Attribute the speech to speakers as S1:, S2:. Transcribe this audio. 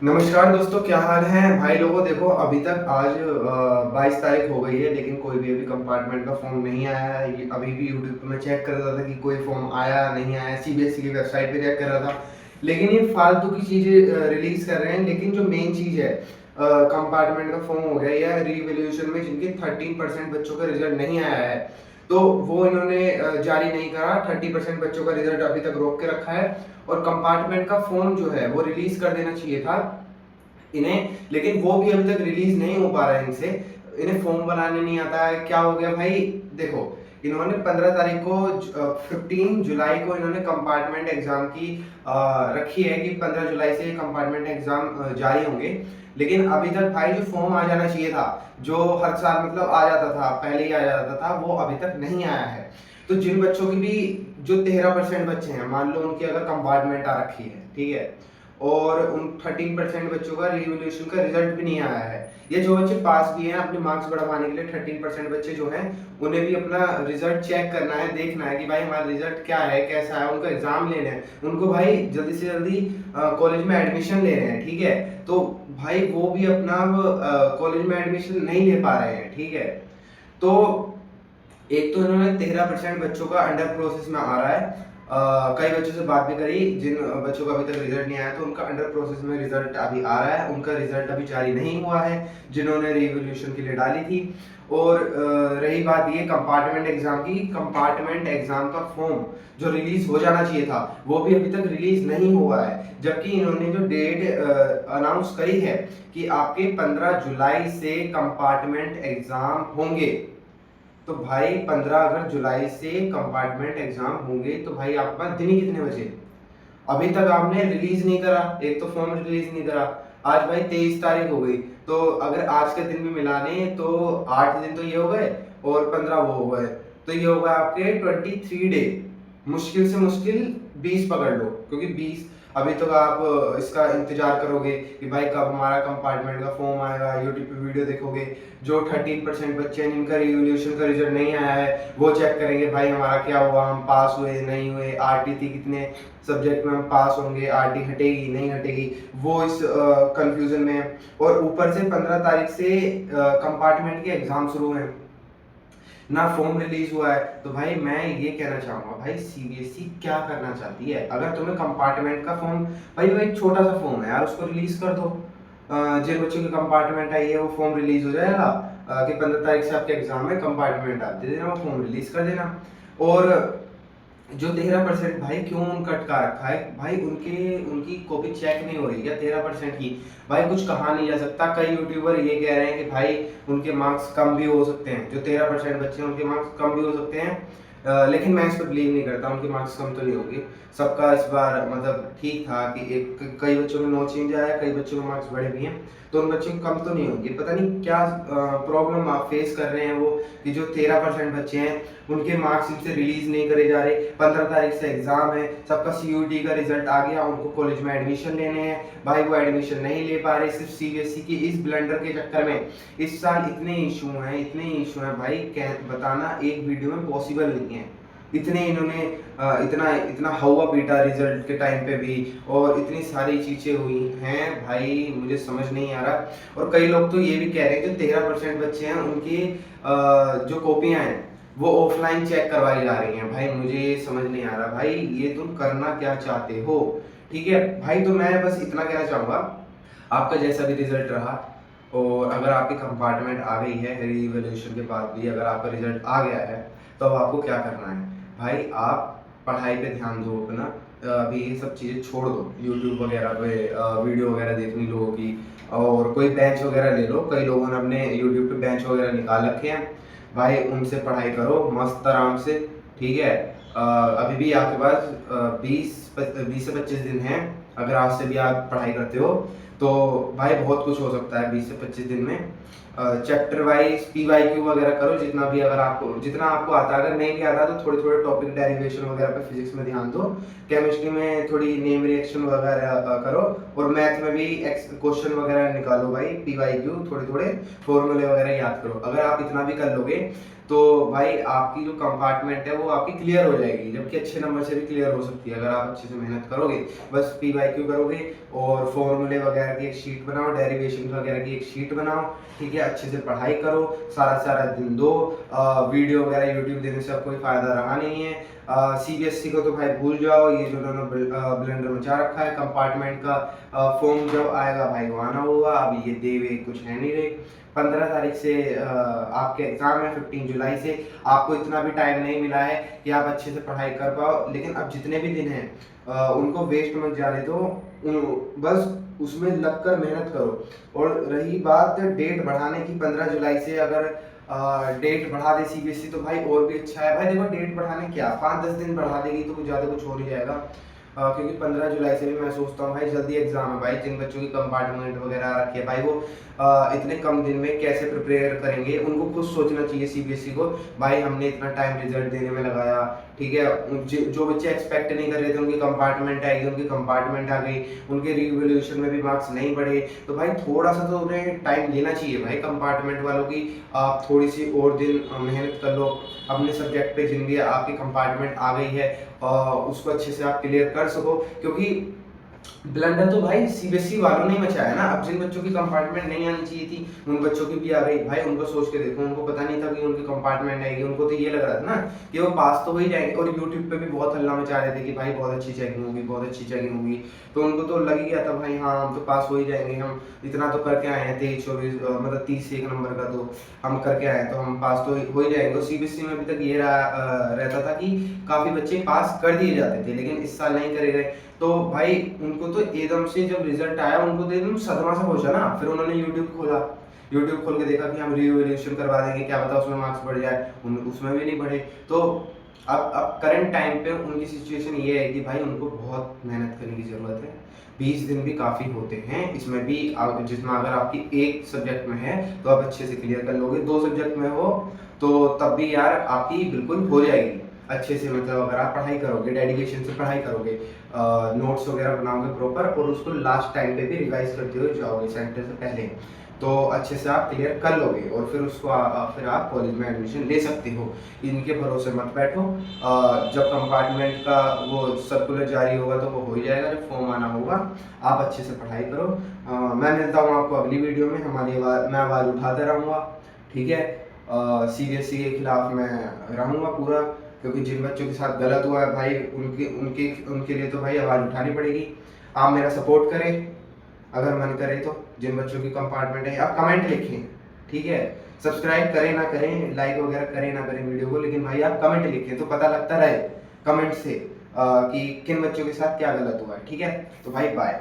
S1: नमस्कार दोस्तों, क्या हाल है भाई लोगों। देखो अभी तक आज 22 तारीख हो गई है, लेकिन कोई भी अभी कंपार्टमेंट का फॉर्म नहीं आया है। अभी भी यूट्यूब पे मैं चेक कर रहा था कि कोई फॉर्म आया नहीं आया। सीबीएसई की वेबसाइट पे चेक कर रहा था, लेकिन ये फालतू की चीज़ें रिलीज कर रहे हैं। लेकिन जो मेन चीज़ है, कंपार्टमेंट का फॉर्म हो गया या रीवैल्यूएशन में जिनके 13% बच्चों का रिजल्ट नहीं आया है, तो वो इन्होंने जारी नहीं करा। 30% बच्चों का रिजल्ट अभी तक रोक के रखा है, और कंपार्टमेंट का फॉर्म जो है वो रिलीज कर देना चाहिए था इन्हें, लेकिन वो भी अभी तक रिलीज नहीं हो पा रहा है इनसे। इन्हें फॉर्म बनाने नहीं आता है। क्या हो गया भाई, देखो इन्होंने 15 तारीख को 15 जुलाई को इन्होंने कंपार्टमेंट एग्जाम की रखी है कि 15 जुलाई से कंपार्टमेंट एग्जाम जारी होंगे। लेकिन अभी तक भाई जो फॉर्म आ जाना चाहिए था, जो हर साल मतलब आ जाता था, पहले ही आ जाता था, वो अभी तक नहीं आया है। तो जिन बच्चों की भी जो 13% बच्चे हैं, मान लो उनकी अगर कंपार्टमेंट आ रखी है, ठीक है, और उन 13% बच्चों का रिवोल्यूशन का रिजल्ट भी नहीं आया है, या जो बच्चे पास भी हैं अपने मार्क्स बढ़वाने के लिए 13% बच्चे जो हैं उन्हें भी अपना रिजल्ट चेक करना है, देखना है कि भाई हमारा रिजल्ट क्या है, कैसा है, उनका एग्जाम लेना है उनको भाई, जल्दी से जल्दी कॉलेज में एडमिशन ले रहे हैं, ठीक है। तो भाई वो भी अपना कॉलेज में एडमिशन नहीं ले पा रहे हैं, ठीक है। तो एक तो इन्होंने 13% बच्चों का अंडर प्रोसेस में आ रहा है। कई बच्चों से बात भी करी, जिन बच्चों का अभी तक रिजल्ट नहीं आया, तो उनका अंडर प्रोसेस में रिजल्ट अभी आ रहा है, उनका रिजल्ट अभी जारी नहीं हुआ है जिन्होंने रिवोल्यूशन के लिए डाली थी। और रही बात ये कंपार्टमेंट एग्जाम की, कंपार्टमेंट एग्जाम का फॉर्म जो रिलीज हो जाना चाहिए था वो भी अभी तक रिलीज नहीं हुआ है, जबकि इन्होंने जो डेट अनाउंस करी है कि आपके 15 जुलाई से कंपार्टमेंट एग्जाम होंगे। तो भाई 15 अगर जुलाई से कंपार्टमेंट एग्जाम होंगे तो भाई आपके पास दिन ही कितने बचे। अभी तक आपने रिलीज नहीं करा, एक तो फॉर्म रिलीज नहीं करा। आज भाई 23 तारीख हो गई, तो अगर आज के दिन भी मिला लें तो 8 दिन तो ये हो गए, और 15 वो हो गए, तो ये हो गए आपके 23 डे। मुश्किल से मुश्किल 20 पकड़ लो, क्योंकि 20 अभी तक आप इसका इंतजार करोगे कि भाई कब हमारा कंपार्टमेंट का फॉर्म आएगा, यूट्यूब पे वीडियो देखोगे। जो 13% बच्चे हैं जिनका रिवोल्यूशन का रिजल्ट नहीं आया है, वो चेक करेंगे भाई हमारा क्या हुआ, हम पास हुए नहीं हुए, आरटी थी कितने सब्जेक्ट में हम पास होंगे, आरटी हटेगी नहीं हटेगी, वो इस कंफ्यूजन में है। और ऊपर से 15 तारीख से कंपार्टमेंट के एग्जाम शुरू हैं, ना फॉर्म रिलीज हुआ है। तो भाई मैं ये कहना चाहूंगा, भाई सीबीएसई क्या करना चाहती है। अगर तुम्हें कंपार्टमेंट का फॉर्म, भाई वो एक छोटा सा फॉर्म है यार, उसको रिलीज कर दो। जिन बच्चों की कंपार्टमेंट आई है वो फॉर्म रिलीज हो जाएगा कि 15 तारीख से आपके एग्जाम है, कंपार्टमेंट आप दे देना, वो फॉर्म रिलीज कर देना। और जो 13% भाई क्यों उनका अटका रखा है, भाई उनके उनकी कॉपी चेक नहीं हो रही है 13% की। भाई कुछ कहा नहीं जा सकता। कई यूट्यूबर ये कह रहे हैं कि भाई उनके मार्क्स कम भी हो सकते हैं, जो 13% बच्चे हैं उनके मार्क्स कम भी हो सकते हैं। लेकिन मैं इस पर बिलीव नहीं करता, उनके मार्क्स कम तो नहीं होंगे। सबका इस बार मतलब ठीक था कि एक कई बच्चों में नो चेंज आया, कई बच्चों के मार्क्स बढ़े भी हैं, तो उन बच्चों के कम तो नहीं होंगे। पता नहीं क्या प्रॉब्लम आप फेस कर रहे हैं वो, कि जो 13% बच्चे हैं उनके मार्क्स इनसे रिलीज नहीं करे जा रहे। 15 तारीख से एग्जाम है, सबका सीयूटी का रिजल्ट आ गया, उनको कॉलेज में एडमिशन लेने हैं, भाई वो एडमिशन नहीं ले पा रहे, सिर्फ सीबीएसई की इस ब्लंडर के चक्कर में। इस साल इतने इशू हैं, इतने इशू हैं भाई, बताना एक वीडियो में पॉसिबल नहीं है। इतने इन्होंने इतना इतना हवा पीटा रिजल्ट के टाइम पे भी, और इतनी सारी चीजें हुई हैं भाई, मुझे समझ नहीं आ रहा। और कई लोग तो ये भी कह रहे हैं जो 13% बच्चे हैं उनकी जो कॉपियां हैं वो ऑफलाइन चेक करवाई जा रही हैं। भाई मुझे ये समझ नहीं आ रहा, भाई ये तुम करना क्या चाहते हो। ठीक है भाई, तो मैं बस इतना कहना चाहूंगा, आपका जैसा भी रिजल्ट रहा, और अगर आपकी कंपार्टमेंट आ गई है रिवैल्यूएशन के बाद भी अगर आपका रिजल्ट आ गया है, तो अब आपको क्या करना है भाई, आप पढ़ाई पे ध्यान दो अपना। अभी ये सब चीज़ें छोड़ दो, यूट्यूब वगैरह पे वीडियो वगैरह देखनी लोगों की, और कोई बेंच वगैरह ले लो, कई लोगों ने अपने यूट्यूब पे बेंच वगैरह निकाल रखे हैं, भाई उनसे पढ़ाई करो मस्त आराम से। ठीक है, अभी भी आपके पास 20 से 25 दिन हैं। अगर आज से भी आप पढ़ाई करते हो तो भाई बहुत कुछ हो सकता है 20 से 25 दिन में। चैप्टर वाइज पीवाईक्यू वगैरह करो, जितना भी अगर आपको जितना आपको आता है, अगर नहीं भी आता तो थोड़े थोड़े टॉपिक डेरिवेशन वगैरह पे फिजिक्स में ध्यान दो, केमिस्ट्री में थोड़ी नेम रिएक्शन वगैरह करो, और मैथ में भी क्वेश्चन वगैरह निकालो भाई, पीवाईक्यू थोड़े थोड़े फॉर्मूले वगैरह याद करो। अगर आप इतना भी कर लोगे तो भाई आपकी जो कंपार्टमेंट है वो आपकी क्लियर हो जाएगी, जबकि अच्छे नंबर से भी क्लियर हो सकती है अगर आप अच्छे से मेहनत करोगे। बस पीवाईक्यू करोगे और फॉर्मूले वगैरह वगैरह की एक शीट बनाओ, डेरिवेशन वगैरह की एक शीट बनाओ, ठीक है। अच्छे से पढ़ाई करो, सारा दिन दो। वीडियो वगैरह यूट्यूब देने से अब कोई फ़ायदा रहा नहीं है। सीबीएसई को तो भाई भूल जाओ, ये जो उन्होंने ब्लेंडर मचा रखा है। कंपार्टमेंट का फॉर्म जब आएगा भाई वो आना होगा, अभी ये दे वे कुछ है नहीं रहे। 15 तारीख से आपके एग्ज़ाम है, 15 जुलाई से। आपको इतना भी टाइम नहीं मिला है कि आप अच्छे से पढ़ाई कर पाओ, लेकिन अब जितने भी दिन हैं उनको वेस्ट मत जाने दो, बस उसमें लगकर मेहनत करो। और रही बात डेट बढ़ाने की, 15 जुलाई से अगर डेट बढ़ा दे सीबीएसई तो भाई और भी अच्छा है। भाई देखो, डेट बढ़ाने क्या 5-10 दिन बढ़ा देगी तो कुछ ज़्यादा कुछ हो नहीं जाएगा। क्योंकि 15 जुलाई से भी मैं सोचता हूँ भाई जल्दी एग्जाम है भाई। जिन बच्चों की कंपार्टमेंट वगैरह रखी है भाई, वो इतने कम दिन में कैसे प्रिपेयर करेंगे, उनको खुद सोचना चाहिए सीबीएसई को। भाई हमने इतना टाइम रिजल्ट देने में लगाया, ठीक है। जो बच्चे एक्सपेक्ट नहीं कर रहे थे उनकी कंपार्टमेंट आएगी, उनकी कंपार्टमेंट आ गई, उनके रीवैल्यूएशन में भी मार्क्स नहीं बढ़े, तो भाई थोड़ा सा तो उन्हें टाइम लेना चाहिए भाई कंपार्टमेंट वालों की। आप थोड़ी सी और दिन मेहनत कर लो अपने सब्जेक्ट पे, जिन भी आपकी कंपार्टमेंट आ गई है उसको अच्छे से आप क्लियर कर सको। क्योंकि ब्लंडर तो भाई सीबीएसई वालों ने मचाया ना। अब जिन बच्चों की कंपार्टमेंट नहीं आनी चाहिए थी उन बच्चों की भी आ गई भाई। उनको सोच के देखो, उनको पता नहीं था कि उनकी कंपार्टमेंट आएगी। उनको तो ये लग रहा था ना कि वो पास तो हो ही जाएंगे, और यूट्यूब पे भी बहुत हल्ला मचा रहे थे कि भाई बहुत अच्छी चेकिंग होगी, बहुत अच्छी चेकिंग होगी। तो उनको तो लग ही गया था भाई हाँ हम तो पास हो ही जाएंगे, हम इतना तो करके आए हैं 23-24 मतलब 30 से 1 नंबर का तो हम करके आए हैं, तो हम पास तो हो ही जाएंगे। सीबीएसई में अभी तक ये रहता था कि काफ़ी बच्चे पास कर दिए जाते थे, लेकिन इस साल नहीं करे गए। तो भाई उनको तो एकदम से जब रिजल्ट आया उनको तो एकदम सदमा सा पहुंचा ना। फिर उन्होंने यूट्यूब खोला, यूट्यूब खोल के देखा कि हम रीवैल्यूएशन करवा देंगे, क्या पता उसमें मार्क्स बढ़ जाए, उसमें भी नहीं बढ़े। तो अब करंट टाइम पे उनकी सिचुएशन ये है कि भाई उनको बहुत मेहनत करने की ज़रूरत है। 20 दिन भी काफ़ी होते हैं, इसमें भी जितना अगर आपकी एक सब्जेक्ट में है तो आप अच्छे से क्लियर कर लोगे, 2 सब्जेक्ट में हो तो तब भी यार आपकी बिल्कुल हो जाएगी अच्छे से। मतलब अगर आप पढ़ाई करोगे, डेडिकेशन से पढ़ाई करोगे, नोट्स वगैरह बनाओगे प्रॉपर, और उसको लास्ट टाइम पे भी रिवाइज करते हुए जाओगे सेंटर से पहले, तो अच्छे से आप क्लियर कर लोगे। और फिर उसको फिर आप कॉलेज में एडमिशन ले सकते हो। इनके भरोसे मत बैठो। जब कंपार्टमेंट का वो सर्कुलर जारी होगा तो वो हो ही जाएगा, जब फॉर्म आना होगा। आप अच्छे से पढ़ाई करो। मैं मिलता हूँ आपको अगली वीडियो में। मैं आवाज़ उठाते रहूँगा, ठीक है। सीबीएसई के खिलाफ मैं रहूँगा पूरा, क्योंकि जिन बच्चों के साथ गलत हुआ है भाई उनके उनके उनके लिए तो भाई आवाज़ उठानी पड़ेगी। आप मेरा सपोर्ट करें अगर मन करे तो। जिन बच्चों की कंपार्टमेंट है आप कमेंट लिखें, ठीक है। सब्सक्राइब करें ना करें, लाइक वगैरह करें ना करें वीडियो को, लेकिन भाई आप कमेंट लिखें तो पता लगता रहे कमेंट से कि किन बच्चों के साथ क्या गलत हुआ है, ठीक है। तो भाई बाय।